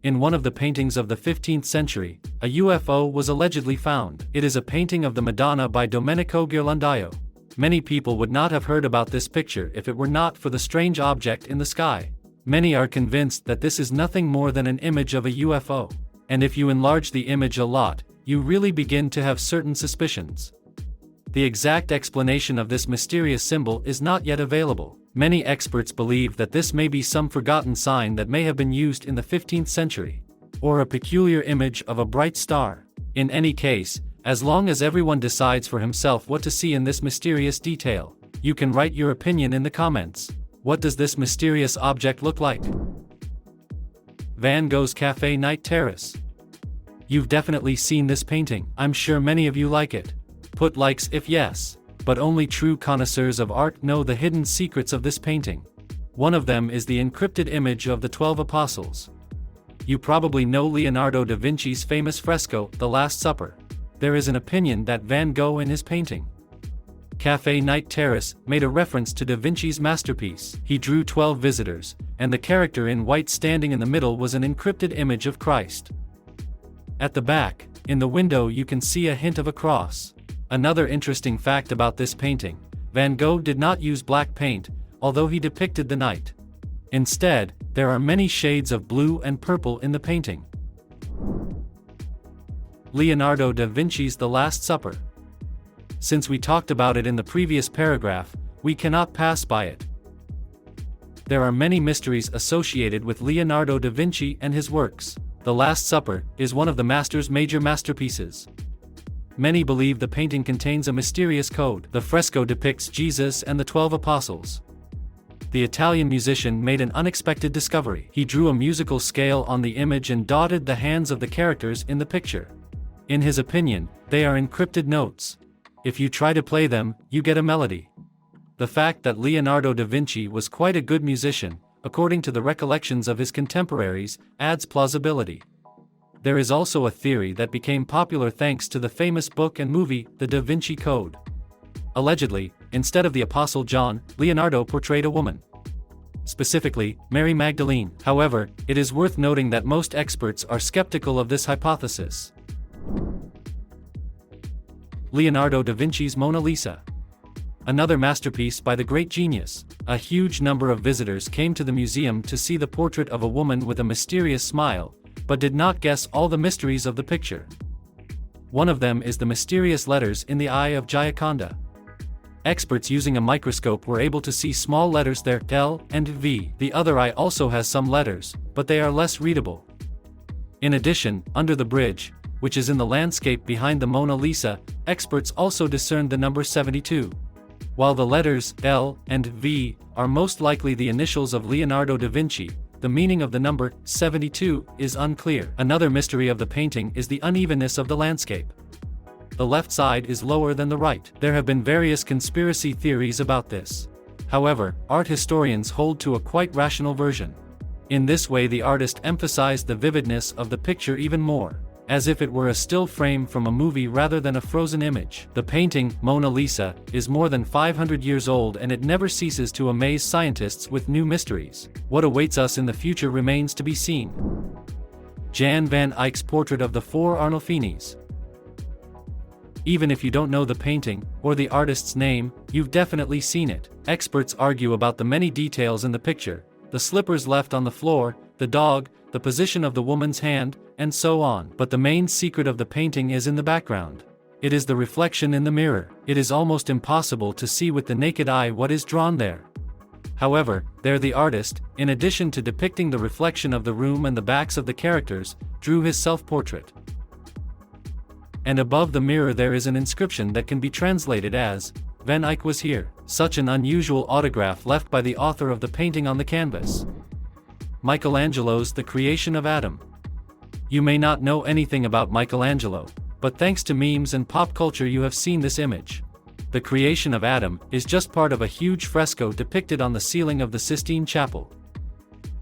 In one of the paintings of the 15th century, a UFO was allegedly found. It is a painting of the Madonna by Domenico Ghirlandaio. Many people would not have heard about this picture if it were not for the strange object in the sky. Many are convinced that this is nothing more than an image of a UFO. And if you enlarge the image a lot, you really begin to have certain suspicions. The exact explanation of this mysterious symbol is not yet available. Many experts believe that this may be some forgotten sign that may have been used in the 15th century, or a peculiar image of a bright star. In any case, as long as everyone decides for himself what to see in this mysterious detail, you can write your opinion in the comments. What does this mysterious object look like? Van Gogh's Café Night Terrace. You've definitely seen this painting. I'm sure many of you like it. Put likes if yes. But only true connoisseurs of art know the hidden secrets of this painting. One of them is the encrypted image of the 12 Apostles. You probably know Leonardo da Vinci's famous fresco, The Last Supper. There is an opinion that Van Gogh in his painting, Café Night Terrace, made a reference to da Vinci's masterpiece. He drew 12 visitors, and the character in white standing in the middle was an encrypted image of Christ. At the back, in the window, you can see a hint of a cross. Another interesting fact about this painting: Van Gogh did not use black paint, although he depicted the night. Instead, there are many shades of blue and purple in the painting. Leonardo da Vinci's The Last Supper. Since we talked about it in the previous paragraph, we cannot pass by it. There are many mysteries associated with Leonardo da Vinci and his works. The Last Supper is one of the master's major masterpieces. Many believe the painting contains a mysterious code. The fresco depicts Jesus and the 12 Apostles. The Italian musician made an unexpected discovery. He drew a musical scale on the image and dotted the hands of the characters in the picture. In his opinion, they are encrypted notes. If you try to play them, you get a melody. The fact that Leonardo da Vinci was quite a good musician, according to the recollections of his contemporaries, adds plausibility. There is also a theory that became popular thanks to the famous book and movie, The Da Vinci Code. Allegedly, instead of the Apostle John, Leonardo portrayed a woman. Specifically, Mary Magdalene. However, it is worth noting that most experts are skeptical of this hypothesis. Leonardo da Vinci's Mona Lisa. Another masterpiece by the great genius. A huge number of visitors came to the museum to see the portrait of a woman with a mysterious smile, but did not guess all the mysteries of the picture. One of them is the mysterious letters in the eye of Gioconda. Experts using a microscope were able to see small letters there, L and V. The other eye also has some letters, but they are less readable. In addition, under the bridge, which is in the landscape behind the Mona Lisa, experts also discerned the number 72. While the letters L and V are most likely the initials of Leonardo da Vinci, the meaning of the number 72 is unclear. Another mystery of the painting is the unevenness of the landscape. The left side is lower than the right. There have been various conspiracy theories about this. However, art historians hold to a quite rational version. In this way, the artist emphasized the vividness of the picture even more, as if it were a still frame from a movie rather than a frozen image. The painting, Mona Lisa, is more than 500 years old, and it never ceases to amaze scientists with new mysteries. What awaits us in the future remains to be seen. Jan van Eyck's portrait of the four Arnolfinis. Even if you don't know the painting, or the artist's name, you've definitely seen it. Experts argue about the many details in the picture: the slippers left on the floor, the dog, the position of the woman's hand, and so on. But the main secret of the painting is in the background. It is the reflection in the mirror. It is almost impossible to see with the naked eye what is drawn there. However, there the artist, in addition to depicting the reflection of the room and the backs of the characters, drew his self-portrait. And above the mirror there is an inscription that can be translated as, "Van Eyck was here." Such an unusual autograph left by the author of the painting on the canvas. Michelangelo's The Creation of Adam. You may not know anything about Michelangelo, but thanks to memes and pop culture you have seen this image. The Creation of Adam is just part of a huge fresco depicted on the ceiling of the Sistine Chapel.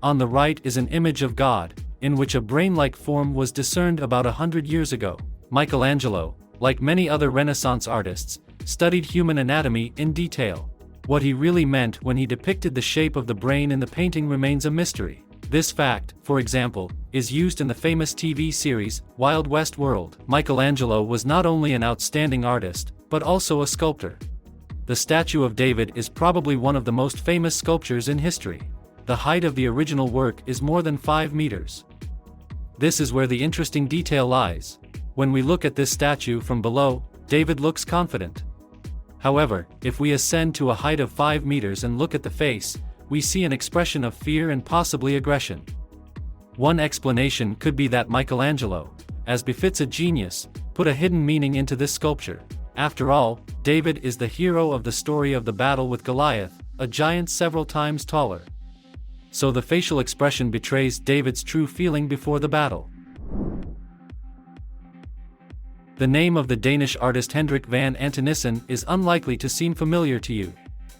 On the right is an image of God, in which a brain-like form was discerned about 100 years ago. Michelangelo, like many other Renaissance artists, studied human anatomy in detail. What he really meant when he depicted the shape of the brain in the painting remains a mystery. This fact, for example, is used in the famous TV series, Wild West World. Michelangelo was not only an outstanding artist, but also a sculptor. The statue of David is probably one of the most famous sculptures in history. The height of the original work is more than 5 meters. This is where the interesting detail lies. When we look at this statue from below, David looks confident. However, if we ascend to a height of 5 meters and look at the face, we see an expression of fear and possibly aggression. One explanation could be that Michelangelo, as befits a genius, put a hidden meaning into this sculpture. After all, David is the hero of the story of the battle with Goliath, a giant several times taller. So the facial expression betrays David's true feeling before the battle. The name of the Danish artist Hendrik van Antonissen is unlikely to seem familiar to you.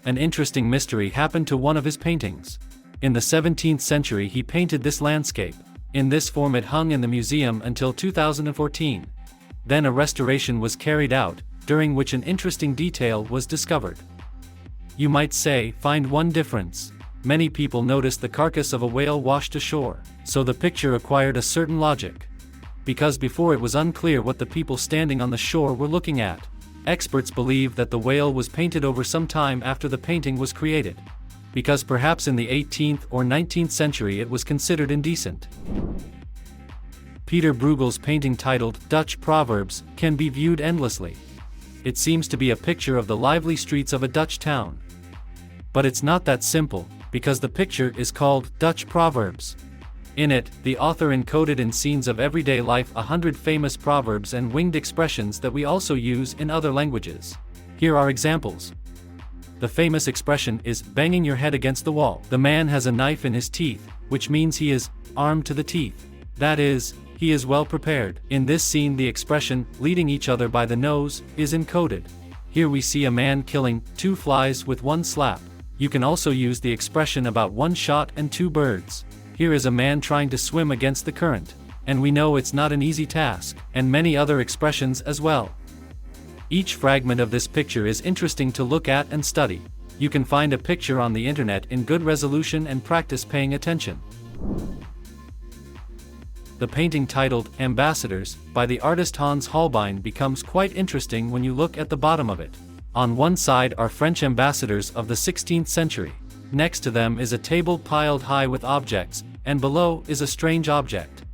An interesting mystery happened to one of his paintings. In the 17th century he painted this landscape. In this form it hung in the museum until 2014. Then a restoration was carried out, during which an interesting detail was discovered. You might say, find one difference. Many people noticed the carcass of a whale washed ashore, so the picture acquired a certain logic. Because before it was unclear what the people standing on the shore were looking at. Experts believe that the whale was painted over some time after the painting was created. Because perhaps in the 18th or 19th century it was considered indecent. Peter Bruegel's painting titled Dutch Proverbs can be viewed endlessly. It seems to be a picture of the lively streets of a Dutch town. But it's not that simple, because the picture is called Dutch Proverbs. In it, the author encoded in scenes of everyday life 100 famous proverbs and winged expressions that we also use in other languages. Here are examples. The famous expression is banging your head against the wall. The man has a knife in his teeth, which means he is armed to the teeth. That is, he is well prepared. In this scene the expression leading each other by the nose is encoded. Here we see a man killing 2 flies with 1 slap. You can also use the expression about 1 shot and 2 birds. Here is a man trying to swim against the current, and we know it's not an easy task, and many other expressions as well. Each fragment of this picture is interesting to look at and study. You can find a picture on the internet in good resolution and practice paying attention. The painting titled Ambassadors by the artist Hans Holbein becomes quite interesting when you look at the bottom of it. On one side are French ambassadors of the 16th century. Next to them is a table piled high with objects, and below is a strange object.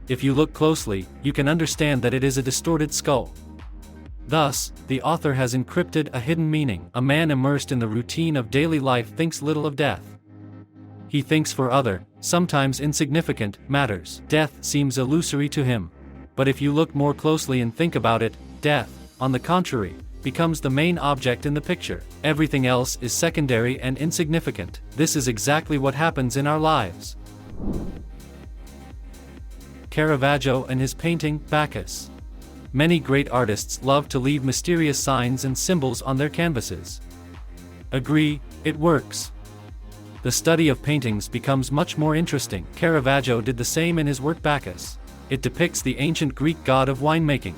If you look closely, you can understand that it is a distorted skull. Thus, the author has encrypted a hidden meaning. A man immersed in the routine of daily life thinks little of death. He thinks for other, sometimes insignificant, matters. Death seems illusory to him. But if you look more closely and think about it, death, on the contrary, becomes the main object in the picture. Everything else is secondary and insignificant. This is exactly what happens in our lives. Caravaggio and his painting, Bacchus. Many great artists love to leave mysterious signs and symbols on their canvases. Agree, it works. The study of paintings becomes much more interesting. Caravaggio did the same in his work Bacchus. It depicts the ancient Greek god of winemaking.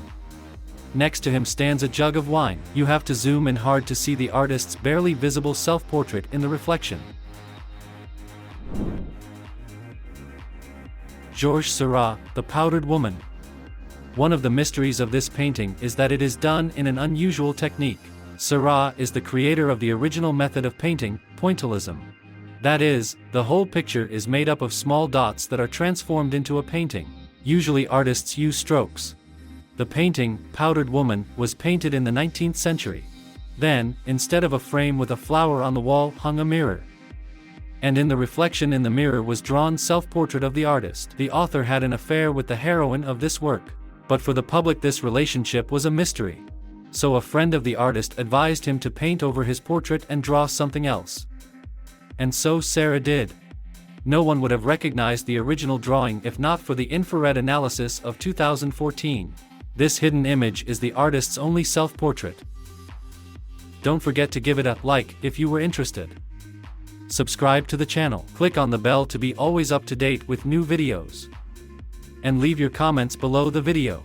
Next to him stands a jug of wine. You have to zoom in hard to see the artist's barely visible self-portrait in the reflection. Georges Seurat, The Powdered Woman. One of the mysteries of this painting is that it is done in an unusual technique. Seurat is the creator of the original method of painting, pointillism. That is, the whole picture is made up of small dots that are transformed into a painting. Usually artists use strokes. The painting, Powdered Woman, was painted in the 19th century. Then, instead of a frame with a flower on the wall, hung a mirror. And in the reflection in the mirror was drawn self-portrait of the artist. The author had an affair with the heroine of this work. But for the public this relationship was a mystery. So a friend of the artist advised him to paint over his portrait and draw something else. And so Sarah did. No one would have recognized the original drawing if not for the infrared analysis of 2014. This hidden image is the artist's only self-portrait. Don't forget to give it a like if you were interested. Subscribe to the channel. Click on the bell to be always up to date with new videos. And leave your comments below the video.